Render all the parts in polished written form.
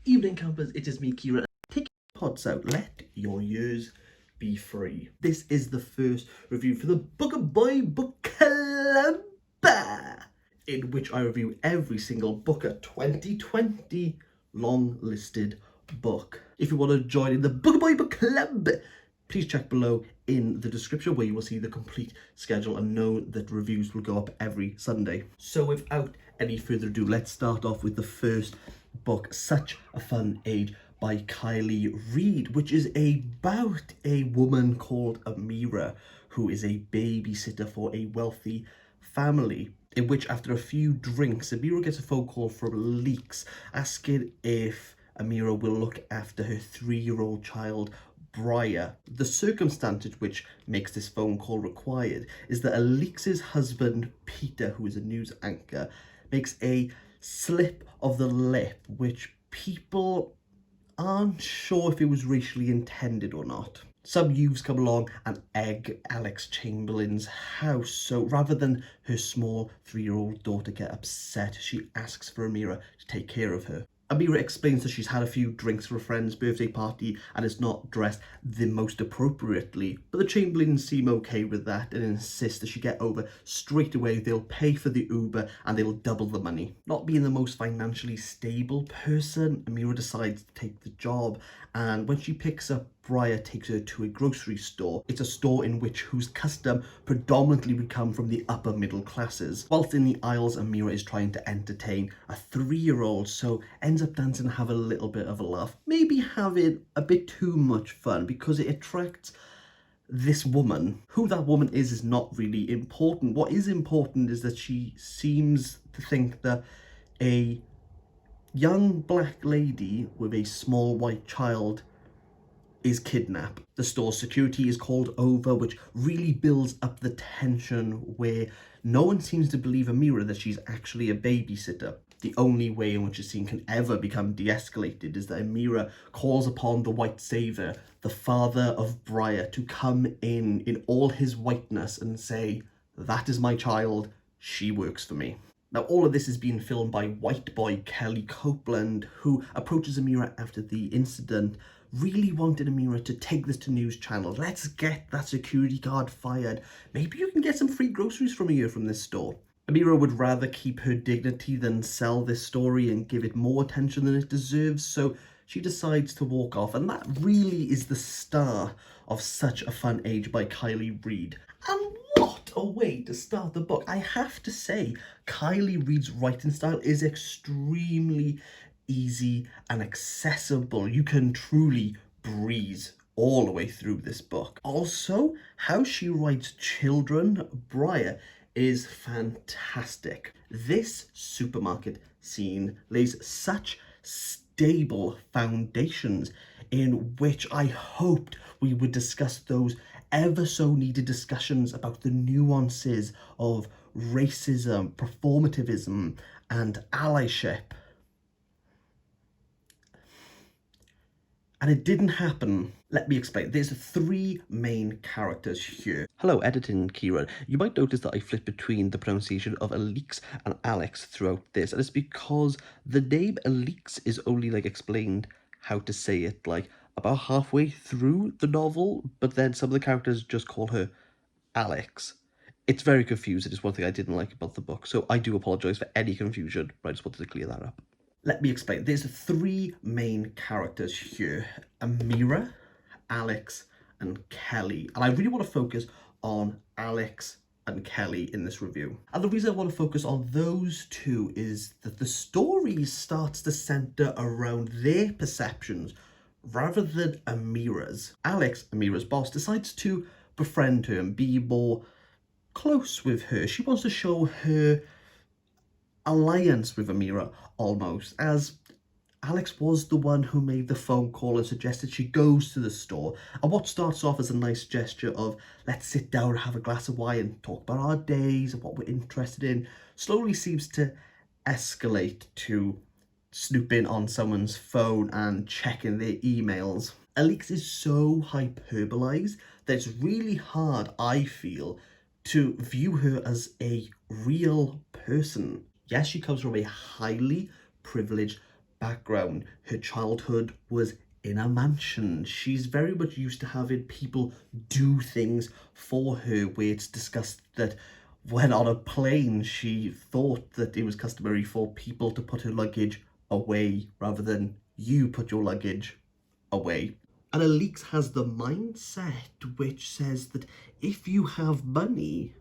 Evening campers, it is me, Kira. Take your pods out, let your ears be free. This is the first review for the Book Boy Book Club, in which I review every single Booker 2020 long listed book. If you want to join in the Book Boy Book Club, please check below in the description where you will see the complete schedule and know that reviews will go up every Sunday. So without any further ado, let's start off with the first book, Such a Fun Age by Kiley Reid, which is about a woman called Amira who is a babysitter for a wealthy family, in which after a few drinks, Amira gets a phone call from Leaks asking if Amira will look after her 3-year-old child Briar. The circumstances which makes this phone call required is that Alix's husband Peter, who is a news anchor, makes a slip of the lip which people aren't sure if it was racially intended or not. Some youths come along and egg Alex Chamberlain's house, so rather than her small 3-year-old daughter get upset, she asks for Amira to take care of her. Amira explains that she's had a few drinks for a friend's birthday party and is not dressed the most appropriately, but the Chamberlains seem okay with that and insist that she get over straight away. They'll pay for the Uber and they'll double the money. Not being the most financially stable person, Amira decides to take the job, and when she picks up Briar, takes her to a grocery store. It's a store in which whose custom predominantly would come from the upper middle classes. Whilst in the aisles, Amira is trying to entertain a 3-year-old, so ends up dancing and have a little bit of a laugh. Maybe having a bit too much fun because it attracts this woman. Who that woman is not really important. What is important is that she seems to think that a young black lady with a small white child is kidnapped. The store's security is called over, which really builds up the tension where no one seems to believe Amira that she's actually a babysitter. The only way in which a scene can ever become de-escalated is that Amira calls upon the white savior, the father of Briar, to come in all his whiteness and say, "That is my child, she works for me." Now, all of this is being filmed by white boy Kelly Copeland, who approaches Amira after the incident, really wanted Amira to take this to news channels. Let's get that security guard fired. Maybe you can get some free groceries from a year from this store. Amira would rather keep her dignity than sell this story and give it more attention than it deserves, so she decides to walk off, and that really is the star of Such a Fun Age by Kiley Reid. And what a way to start the book. I have to say, Kiley Reid's writing style is extremely easy and accessible. You can truly breeze all the way through this book. Also, how she writes children, Briar, is fantastic. This supermarket scene lays such stable foundations in which I hoped we would discuss those ever so needed discussions about the nuances of racism, performativism, and allyship. And it didn't happen. Let me explain. There's 3 main characters here. Hello, editing Kira. You might notice that I flip between the pronunciation of Alix and Alex throughout this, and it's because the name Alix is only explained how to say it about halfway through the novel, but then some of the characters just call her Alex. It's very confusing. It's one thing I didn't like about the book, so I do apologise for any confusion, but I just wanted to clear that up. Let me explain. There's 3 main characters here: Amira, Alex, and Kelly. And I really want to focus on Alex and Kelly in this review. And the reason I want to focus on those 2 is that the story starts to center around their perceptions rather than Amira's. Alex, Amira's boss, decides to befriend her and be more close with her. She wants to show her alliance with Amira almost, as Alex was the one who made the phone call and suggested she goes to the store. And what starts off as a nice gesture of let's sit down and have a glass of wine and talk about our days and what we're interested in slowly seems to escalate to snooping on someone's phone and checking their emails. Alex is so hyperbolized that it's really hard, I feel, to view her as a real person. Yes, she comes from a highly privileged background. Her childhood was in a mansion. She's very much used to having people do things for her, where it's discussed that when on a plane she thought that it was customary for people to put her luggage away rather than you put your luggage away. And Alix has the mindset which says that if you have money,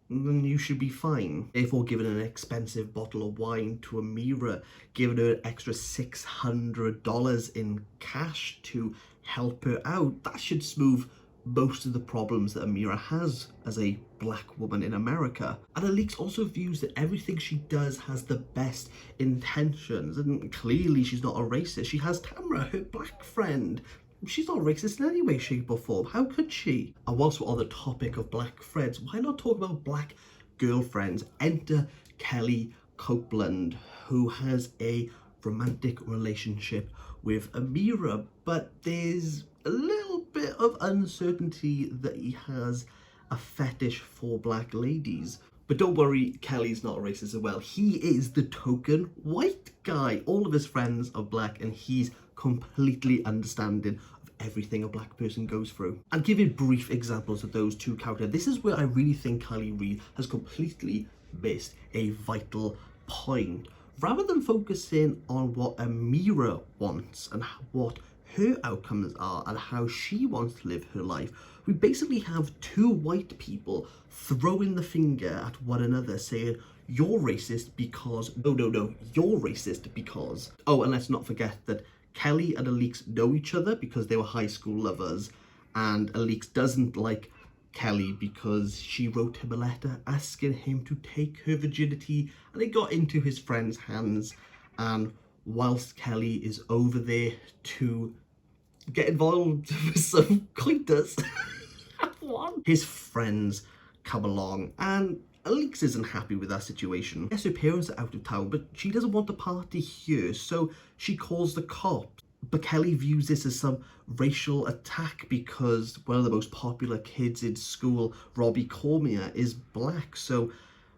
then you should be fine. Therefore, giving an expensive bottle of wine to Amira, giving her an extra $600 in cash to help her out, that should smooth most of the problems that Amira has as a black woman in America. And Alix also views that everything she does has the best intentions, and clearly she's not a racist. She has Tamra, her black friend. She's not racist in any way, shape or form. How could she? And whilst we're on the topic of black friends, why not talk about black girlfriends? Enter Kelly Copeland, who has a romantic relationship with Amira, but there's a little bit of uncertainty that he has a fetish for black ladies. But don't worry, Kelly's not a racist as well. He is the token white guy. All of his friends are black and he's completely understanding of everything a black person goes through. And giving brief examples of those two characters, this is where I really think Kiley Reid has completely missed a vital point. Rather than focusing on what Amira wants and what her outcomes are and how she wants to live her life, we basically have two white people throwing the finger at one another saying, you're racist because, no, you're racist because. Oh, and let's not forget that Kelly and Alix know each other because they were high school lovers, and Alix doesn't like Kelly because she wrote him a letter asking him to take her virginity, and it got into his friend's hands. And whilst Kelly is over there to get involved with some coitus, his friends come along, and Alix isn't happy with that situation. Yes, her parents are out of town, but she doesn't want the party here, so she calls the cops. But Kelly views this as some racial attack because one of the most popular kids in school, Robbie Cormier, is black. So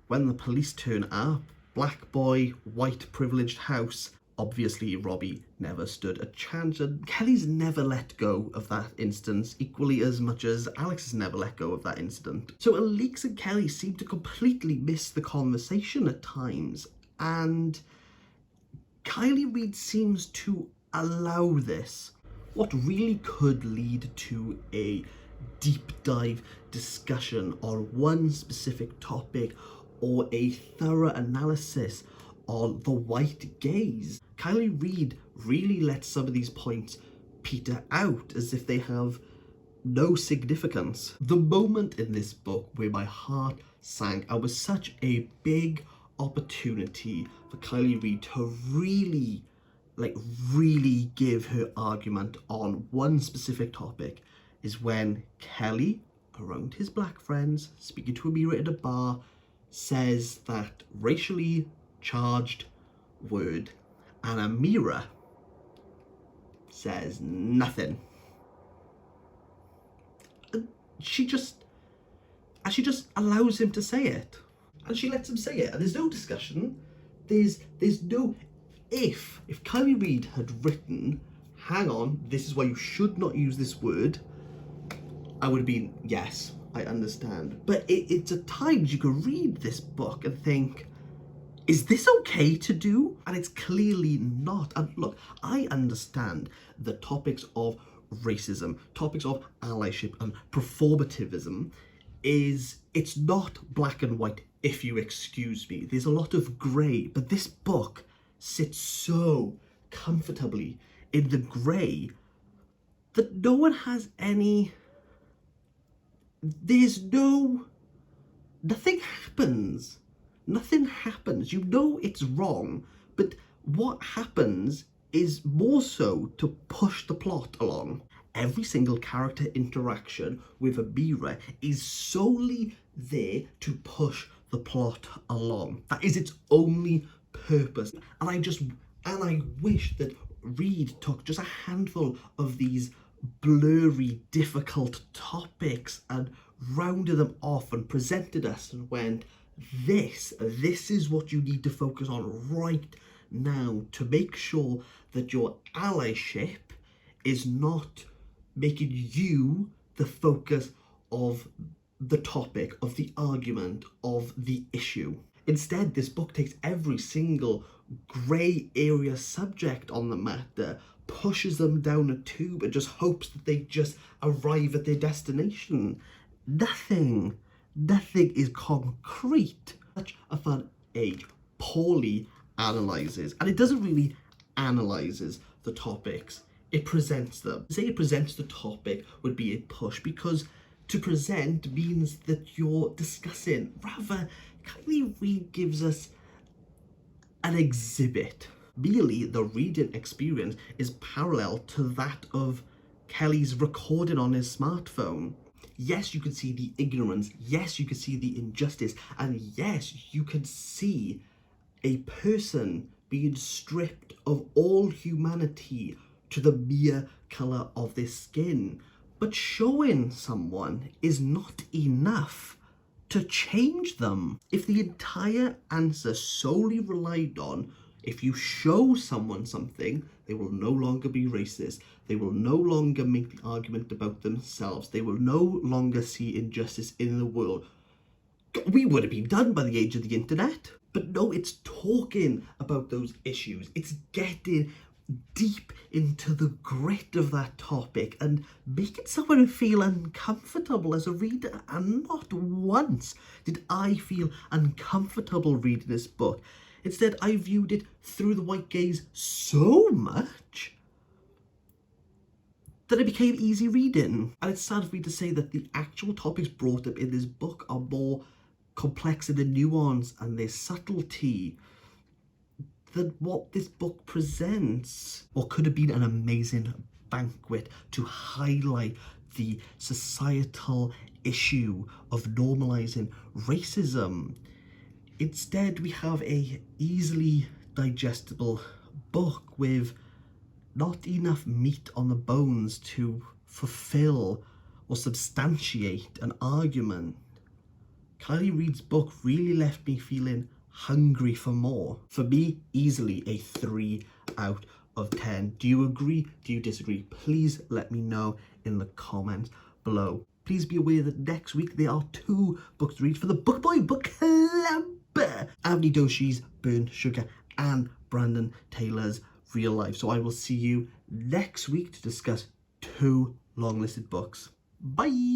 when the police turn up, black boy, white privileged house, obviously Robbie never stood a chance, and Kelly's never let go of that instance equally as much as Alex has never let go of that incident. So Alix and Kelly seem to completely miss the conversation at times, and Kiley Reid seems to allow this. What really could lead to a deep dive discussion on one specific topic or a thorough analysis on the white gaze. Kiley Reid really lets some of these points peter out as if they have no significance. The moment in this book where my heart sank, and was such a big opportunity for Kiley Reid to really give her argument on one specific topic, is when Kelly, around his black friends, speaking to Amira at a bar, says that racially charged word, and Amira says nothing. And she just allows him to say it, and she lets him say it, and there's no discussion. There's no if Kiley Reid had written, hang on, this is why you should not use this word, I would have been, yes, I understand. But it's at times you can read this book and think, is this okay to do? And it's clearly not. And look, I understand the topics of racism, topics of allyship and performativism it's not black and white, if you excuse me. There's a lot of grey, but this book sits so comfortably in the grey that no one has any, nothing happens. Nothing happens. You know it's wrong, but what happens is more so to push the plot along. Every single character interaction with Amira is solely there to push the plot along. That is its only purpose. And I wish that Reid took just a handful of these blurry, difficult topics and rounded them off and presented us and went, this is what you need to focus on right now to make sure that your allyship is not making you the focus of the topic, of the argument, of the issue. Instead, this book takes every single grey area subject on the matter, pushes them down a tube, and just hopes that they just arrive at their destination. Nothing is concrete. Such a fun age poorly analyses, and it doesn't really analyses the topics, it presents them. To say it presents the topic would be a push, because to present means that you're discussing. Rather, Kiley Reid gives us an exhibit. Merely the reading experience is parallel to that of Kelly's recording on his smartphone. Yes, you can see the ignorance, yes, you can see the injustice, and yes, you can see a person being stripped of all humanity to the mere colour of their skin. But showing someone is not enough to change them. If the entire answer solely relied on if you show someone something, they will no longer be racist. They will no longer make the argument about themselves. They will no longer see injustice in the world. We would have been done by the age of the internet. But no, it's talking about those issues. It's getting deep into the grit of that topic and making someone feel uncomfortable as a reader. And not once did I feel uncomfortable reading this book. Instead, I viewed it through the white gaze so much that it became easy reading. And it's sad for me to say that the actual topics brought up in this book are more complex in their nuance and their subtlety than what this book presents. What could have been an amazing banquet to highlight the societal issue of normalizing racism. Instead, we have a easily digestible book with not enough meat on the bones to fulfill or substantiate an argument. Kiley Reid's book really left me feeling hungry for more. For me, easily a 3 out of 10. Do you agree? Do you disagree? Please let me know in the comments below. Please be aware that next week there are 2 books to read for the Book Boy Book Club. Avni Doshi's Burnt Sugar and Brandon Taylor's Real Life. So I will see you next week to discuss 2 long listed books. Bye!